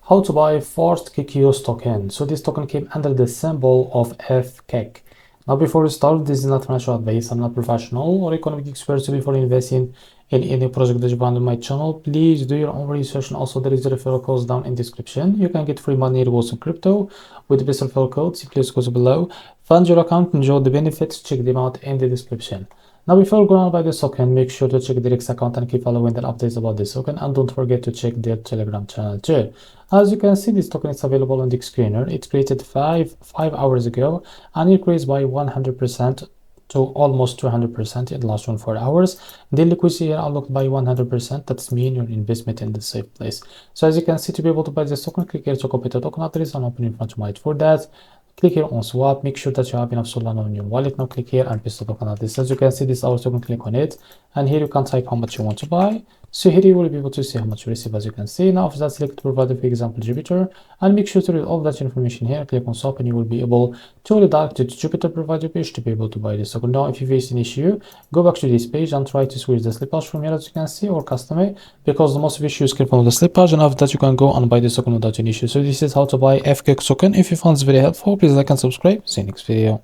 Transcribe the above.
How to buy forced Kekius token. So this token came under the symbol of FKEK. Now before we start, this is not financial advice. I'm not professional or economic expert. So before investing in any project that you find on my channel, please do your own research. And also there is a referral code down in description. You can get free money rewards in crypto with the best referral code. Simply goes below. Fund your account, enjoy the benefits. Check them out in the description. Now, before going on by this token, make sure to check the REFERRAL account and keep following their updates about this token. And don't forget to check their Telegram channel too. As you can see, this token is available on the screener. It's created five hours ago and increased by 100% to almost 200% in the last 24 hours. The liquidity here unlocked by 100%. That's mean your investment in the safe place. So as you can see, to be able to buy this token, click here to copy the token address and open in front of my for that. Click here on swap. Make sure that you have enough Solana on your wallet. Now click here and paste the token address. As you can see, this is our token. Click on it, and here you can type how much you want to buy. So here you will be able to see how much you receive, as you can see. Now after that, select provider, for example Jupiter, and make sure to read all that information here. Click on swap and you will be able to redirect to the Jupiter provider page to be able to buy this token. Now if you face an issue, go back to this page and try to switch the slippage from here, as you can see, or custom it, because the most of issues come from the slippage, and after that you can go and buy this token without any issue. So this is how to buy FKEK token. If you found this very helpful, please like and subscribe. See you next video.